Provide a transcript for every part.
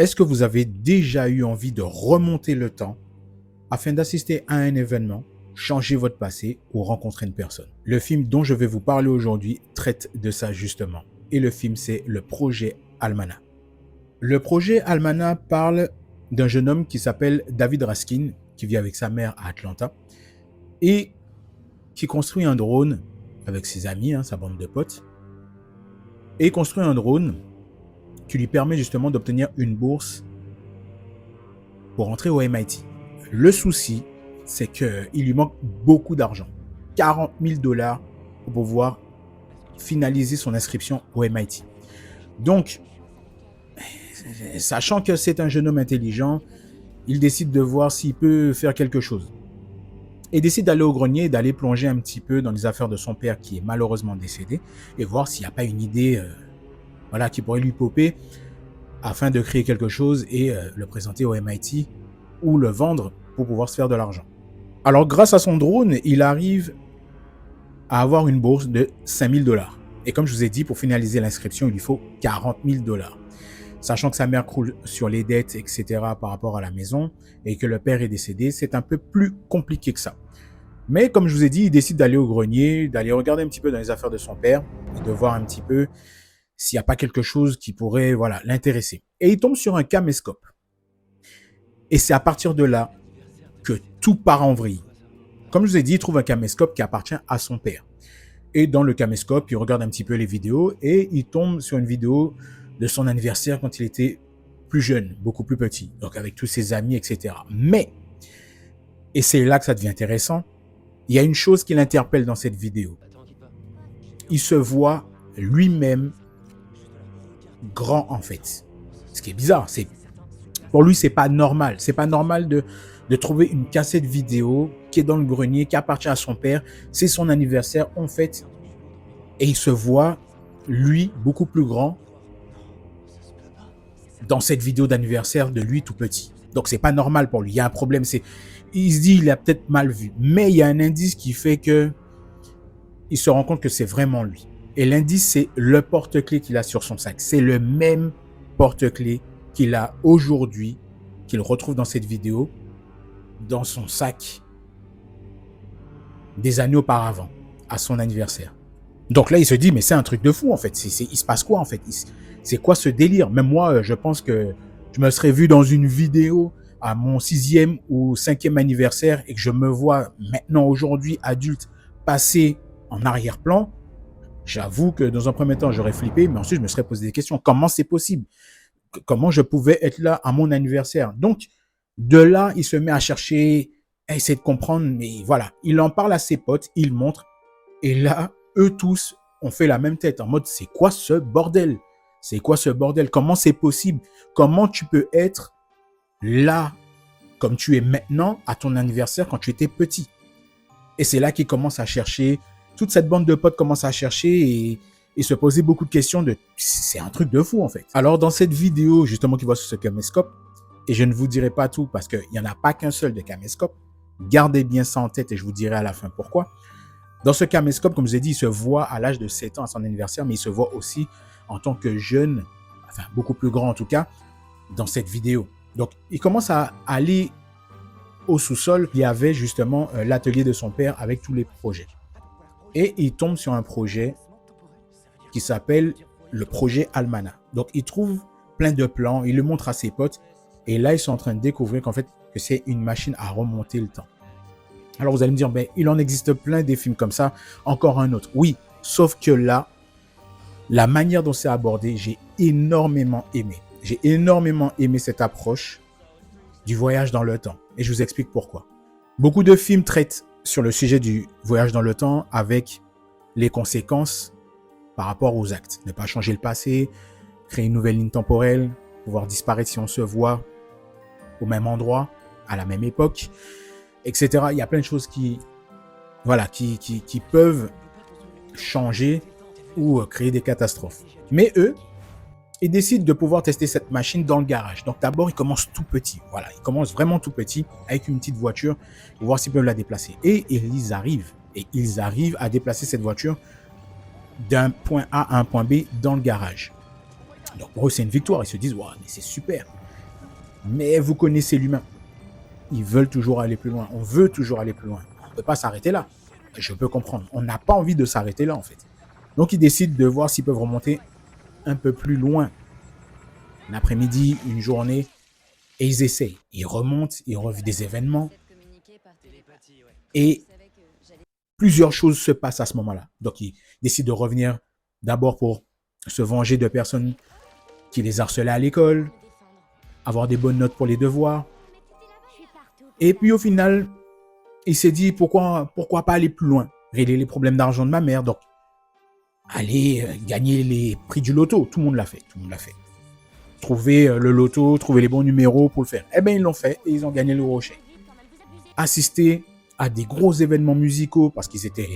Est-ce que vous avez déjà eu envie de remonter le temps afin d'assister à un événement, changer votre passé ou rencontrer une personne? Le film dont je vais vous parler aujourd'hui traite de ça justement. Et le film, c'est le projet Almana. Le projet Almana parle d'un jeune homme qui s'appelle David Raskin, qui vit avec sa mère à Atlanta, et qui construit un drone avec ses amis, sa bande de potes, et il construit un drone qui lui permet justement d'obtenir une bourse pour entrer au MIT. Le souci, c'est qu'il lui manque beaucoup d'argent. 40 000 $ pour pouvoir finaliser son inscription au MIT. Donc, sachant que c'est un jeune homme intelligent, il décide de voir s'il peut faire quelque chose. Et décide d'aller au grenier, d'aller plonger un petit peu dans les affaires de son père qui est malheureusement décédé et voir s'il n'y a pas une idée qui pourrait lui popper afin de créer quelque chose et le présenter au MIT ou le vendre pour pouvoir se faire de l'argent. Alors, grâce à son drone, il arrive à avoir une bourse de 5 000 $. Et comme je vous ai dit, pour finaliser l'inscription, il lui faut 40 000 $. Sachant que sa mère croule sur les dettes, etc. par rapport à la maison et que le père est décédé, c'est un peu plus compliqué que ça. Mais comme je vous ai dit, il décide d'aller au grenier, d'aller regarder un petit peu dans les affaires de son père et de voir un petit peu s'il n'y a pas quelque chose qui pourrait l'intéresser. Et il tombe sur un caméscope. Et c'est à partir de là que tout part en vrille. Comme je vous ai dit, il trouve un caméscope qui appartient à son père. Et dans le caméscope, il regarde un petit peu les vidéos et il tombe sur une vidéo de son anniversaire quand il était plus jeune, beaucoup plus petit, donc avec tous ses amis, etc. Mais, et c'est là que ça devient intéressant, il y a une chose qui l'interpelle dans cette vidéo. Il se voit lui-même grand en fait. Ce qui est bizarre, c'est pour lui, c'est pas normal. C'est pas normal de trouver une cassette vidéo qui est dans le grenier, qui appartient à son père. C'est son anniversaire, en fait. Et il se voit, lui, beaucoup plus grand dans cette vidéo d'anniversaire de lui tout petit. Donc, c'est pas normal pour lui. Il y a un problème. Il se dit, il a peut-être mal vu. Mais il y a un indice qui fait que il se rend compte que c'est vraiment lui. Et l'indice, c'est le porte-clés qu'il a sur son sac. C'est le même porte-clés qu'il a aujourd'hui, qu'il retrouve dans cette vidéo, dans son sac des années auparavant, à son anniversaire. Donc là, il se dit, mais c'est un truc de fou en fait. Il se passe quoi en fait? C'est quoi ce délire? Même moi, je pense que je me serais vu dans une vidéo à mon 6e ou 5e anniversaire et que je me vois maintenant, aujourd'hui, adulte, passer en arrière-plan. J'avoue que dans un premier temps, j'aurais flippé, mais ensuite, je me serais posé des questions. Comment c'est possible? Comment je pouvais être là à mon anniversaire? Donc, de là, il se met à chercher, à essayer de comprendre, mais voilà. Il en parle à ses potes, il montre, et là, eux tous ont fait la même tête, en mode, c'est quoi ce bordel? C'est quoi ce bordel? Comment c'est possible? Comment tu peux être là, comme tu es maintenant, à ton anniversaire, quand tu étais petit? Et c'est là qu'il commence à chercher, toute cette bande de potes commence à chercher et se poser beaucoup de questions de c'est un truc de fou en fait. Alors dans cette vidéo justement qu'il voit sur ce caméscope, et je ne vous dirai pas tout parce qu'il n'y en a pas qu'un seul de caméscope, gardez bien ça en tête et je vous dirai à la fin pourquoi. Dans ce caméscope, comme je vous ai dit, il se voit à l'âge de 7 ans à son anniversaire, mais il se voit aussi en tant que jeune, enfin beaucoup plus grand en tout cas, dans cette vidéo. Donc il commence à aller au sous-sol, il y avait justement l'atelier de son père avec tous les projets. Et il tombe sur un projet qui s'appelle le projet Almana. Donc, il trouve plein de plans, il le montre à ses potes, et là, ils sont en train de découvrir qu'en fait, que c'est une machine à remonter le temps. Alors, vous allez me dire, ben, il en existe plein des films comme ça, encore un autre. Oui, sauf que là, la manière dont c'est abordé, j'ai énormément aimé. J'ai énormément aimé cette approche du voyage dans le temps. Et je vous explique pourquoi. Beaucoup de films traitent sur le sujet du voyage dans le temps avec les conséquences par rapport aux actes. Ne pas changer le passé, créer une nouvelle ligne temporelle, pouvoir disparaître si on se voit au même endroit, à la même époque, etc. Il y a plein de choses qui peuvent changer ou créer des catastrophes. Mais eux, ils décident de pouvoir tester cette machine dans le garage. Donc d'abord, ils commencent tout petit. Voilà, ils commencent vraiment tout petit avec une petite voiture pour voir s'ils peuvent la déplacer. Et ils arrivent à déplacer cette voiture d'un point A à un point B dans le garage. Donc pour eux, c'est une victoire. Ils se disent, waouh, mais c'est super. Mais vous connaissez l'humain. Ils veulent toujours aller plus loin. On veut toujours aller plus loin. On ne peut pas s'arrêter là. Je peux comprendre. On n'a pas envie de s'arrêter là, en fait. Donc, ils décident de voir s'ils peuvent remonter un peu plus loin. L'après-midi, une journée, et ils essayent. Ils remontent, ils revivent des événements. Et plusieurs choses se passent à ce moment-là. Donc, ils décident de revenir d'abord pour se venger de personnes qui les harcelaient à l'école, avoir des bonnes notes pour les devoirs. Et puis, au final, il s'est dit, pourquoi pas aller plus loin, régler les problèmes d'argent de ma mère. Donc, aller gagner les prix du loto. Tout le monde l'a fait. Trouver le loto, trouver les bons numéros pour le faire. Eh bien, ils l'ont fait et ils ont gagné le rocher. Assister à des gros événements musicaux parce qu'ils étaient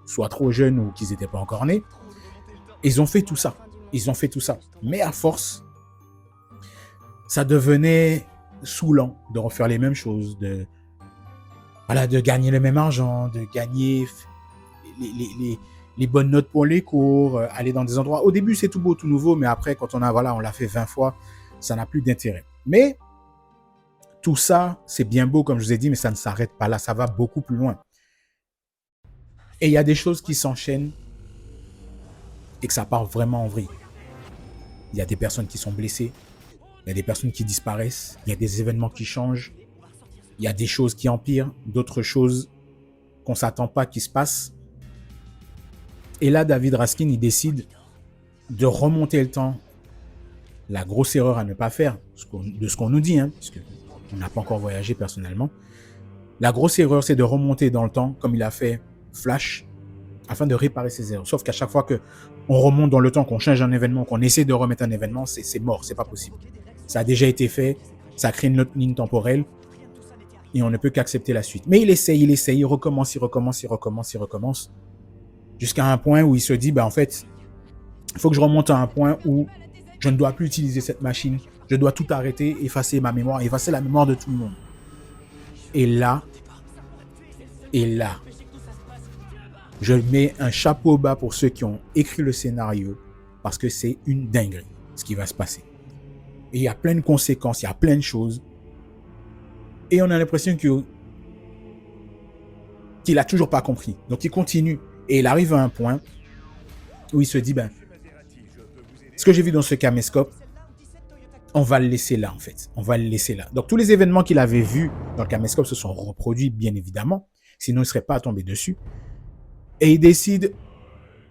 soit trop jeunes ou qu'ils n'étaient pas encore nés. Ils ont fait tout ça. Mais à force, ça devenait saoulant de refaire les mêmes choses, de gagner le même argent, de gagner les bonnes notes pour les cours, aller dans des endroits. Au début, c'est tout beau, tout nouveau, mais après, quand on l'a fait 20 fois, ça n'a plus d'intérêt. Mais tout ça, c'est bien beau, comme je vous ai dit, mais ça ne s'arrête pas là, ça va beaucoup plus loin. Et il y a des choses qui s'enchaînent et que ça part vraiment en vrille. Il y a des personnes qui sont blessées, il y a des personnes qui disparaissent, il y a des événements qui changent, il y a des choses qui empirent, d'autres choses qu'on ne s'attend pas qui se passent. Et là, David Raskin, il décide de remonter le temps. La grosse erreur à ne pas faire, de ce qu'on nous dit, puisque on n'a pas encore voyagé personnellement. La grosse erreur, c'est de remonter dans le temps, comme il a fait Flash, afin de réparer ses erreurs. Sauf qu'à chaque fois qu'on remonte dans le temps, qu'on change un événement, qu'on essaie de remettre un événement, c'est mort, c'est pas possible. Ça a déjà été fait, ça crée une autre ligne temporelle, et on ne peut qu'accepter la suite. Mais il essaye, il recommence, jusqu'à un point où il se dit, en fait, il faut que je remonte à un point où je ne dois plus utiliser cette machine, je dois tout arrêter, effacer ma mémoire, effacer la mémoire de tout le monde. Et là, je mets un chapeau bas pour ceux qui ont écrit le scénario, parce que c'est une dinguerie, ce qui va se passer. Et il y a plein de conséquences, il y a plein de choses. Et on a l'impression qu'il a toujours pas compris. Donc il continue. Et il arrive à un point où il se dit, ce que j'ai vu dans ce caméscope, on va le laisser là, en fait. On va le laisser là. Donc tous les événements qu'il avait vus dans le caméscope se sont reproduits, bien évidemment. Sinon, il ne serait pas tombé dessus. Et il décide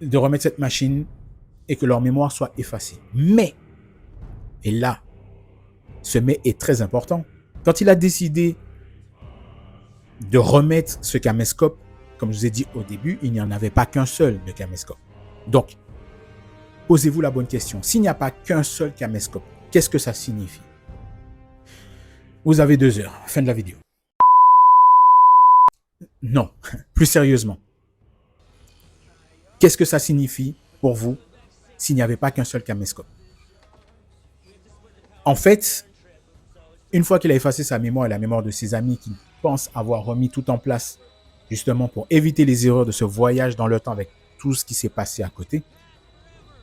de remettre cette machine et que leur mémoire soit effacée. Mais, et là, ce mais est très important. Quand il a décidé de remettre ce caméscope, comme je vous ai dit au début, il n'y en avait pas qu'un seul de caméscope. Donc, posez-vous la bonne question. S'il n'y a pas qu'un seul caméscope, qu'est-ce que ça signifie? Vous avez 2 heures, fin de la vidéo. Non, plus sérieusement. Qu'est-ce que ça signifie pour vous s'il n'y avait pas qu'un seul caméscope? En fait, une fois qu'il a effacé sa mémoire et la mémoire de ses amis qui pensent avoir remis tout en place justement pour éviter les erreurs de ce voyage dans le temps avec tout ce qui s'est passé à côté,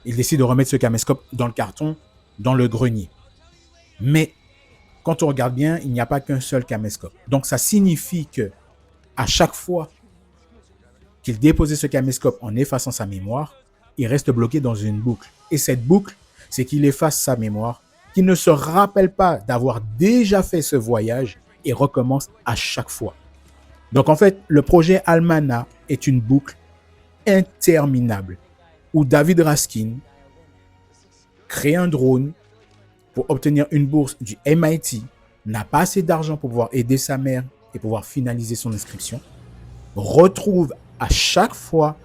il décide de remettre ce caméscope dans le carton, dans le grenier. Mais quand on regarde bien, il n'y a pas qu'un seul caméscope. Donc ça signifie que à chaque fois qu'il déposait ce caméscope en effaçant sa mémoire, il reste bloqué dans une boucle. Et cette boucle, c'est qu'il efface sa mémoire, qu'il ne se rappelle pas d'avoir déjà fait ce voyage et recommence à chaque fois. Donc en fait, le projet Almana est une boucle interminable où David Raskin crée un drone pour obtenir une bourse du MIT, n'a pas assez d'argent pour pouvoir aider sa mère et pouvoir finaliser son inscription, retrouve à chaque fois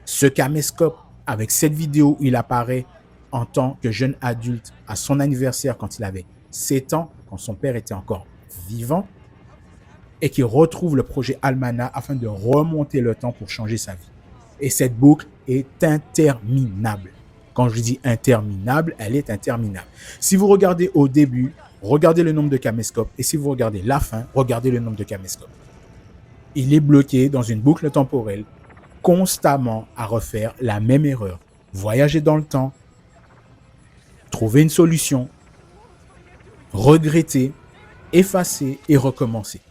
ce caméscope avec cette vidéo où il apparaît en tant que jeune adulte à son anniversaire quand il avait 7 ans, quand son père était encore vivant, et qui retrouve le projet Almana afin de remonter le temps pour changer sa vie. Et cette boucle est interminable. Quand je dis interminable, elle est interminable. Si vous regardez au début, regardez le nombre de caméscopes, et si vous regardez la fin, regardez le nombre de caméscopes. Il est bloqué dans une boucle temporelle, constamment à refaire la même erreur. Voyager dans le temps, trouver une solution, regretter, effacer et recommencer.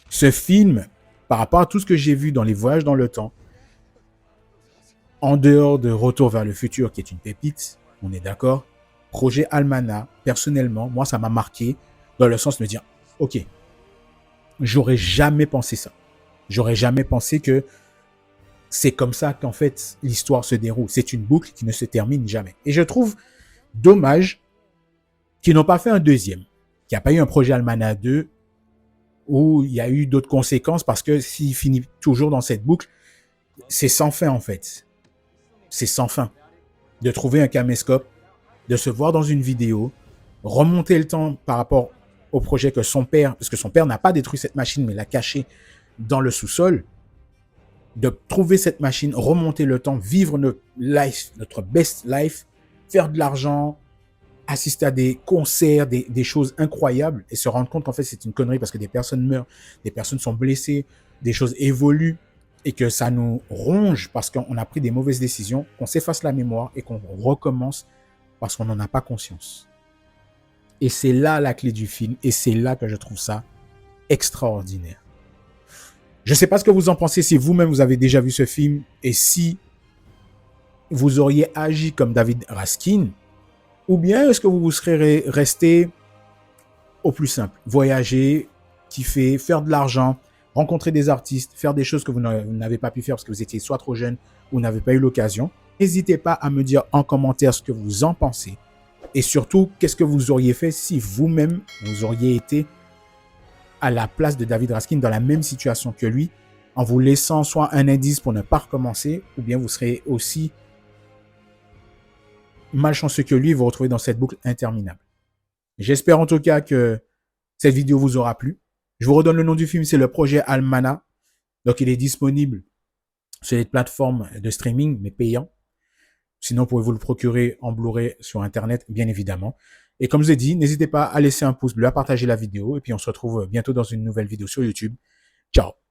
Ce film, par rapport à tout ce que j'ai vu dans les voyages dans le temps, en dehors de Retour vers le futur, qui est une pépite, on est d'accord, Projet Almana, personnellement, moi, ça m'a marqué dans le sens de me dire, ok, j'aurais jamais pensé ça. J'aurais jamais pensé que c'est comme ça qu'en fait l'histoire se déroule. C'est une boucle qui ne se termine jamais. Et je trouve dommage qu'ils n'ont pas fait un deuxième, qu'il n'y a pas eu un projet Almana 2 où il y a eu d'autres conséquences parce que s'il finit toujours dans cette boucle, c'est sans fin en fait. C'est sans fin. De trouver un caméscope, de se voir dans une vidéo, remonter le temps par rapport au projet que son père, parce que son père n'a pas détruit cette machine mais l'a cachée dans le sous-sol, de trouver cette machine, remonter le temps, vivre notre life, notre best life, faire de l'argent, assister à des concerts, des choses incroyables et se rendre compte qu'en fait c'est une connerie parce que des personnes meurent, des personnes sont blessées, des choses évoluent et que ça nous ronge parce qu'on a pris des mauvaises décisions, qu'on s'efface la mémoire et qu'on recommence parce qu'on n'en a pas conscience. Et c'est là la clé du film et c'est là que je trouve ça extraordinaire. Je ne sais pas ce que vous en pensez, si vous-même vous avez déjà vu ce film et si vous auriez agi comme David Raskin, ou bien est-ce que vous serez resté au plus simple, voyager, kiffer, faire de l'argent, rencontrer des artistes, faire des choses que vous n'avez pas pu faire parce que vous étiez soit trop jeune ou n'avez pas eu l'occasion. N'hésitez pas à me dire en commentaire ce que vous en pensez et surtout qu'est-ce que vous auriez fait si vous-même vous auriez été à la place de David Raskin dans la même situation que lui, en vous laissant soit un indice pour ne pas recommencer, ou bien vous serez aussi malchanceux que lui et vous retrouvez dans cette boucle interminable. J'espère en tout cas que cette vidéo vous aura plu. Je vous redonne le nom du film, c'est le projet Almana. Donc il est disponible sur les plateformes de streaming, mais payant. Sinon, pouvez-vous le procurer en Blu-ray sur Internet, bien évidemment. Et comme je vous ai dit, n'hésitez pas à laisser un pouce bleu, à partager la vidéo. Et puis on se retrouve bientôt dans une nouvelle vidéo sur YouTube. Ciao!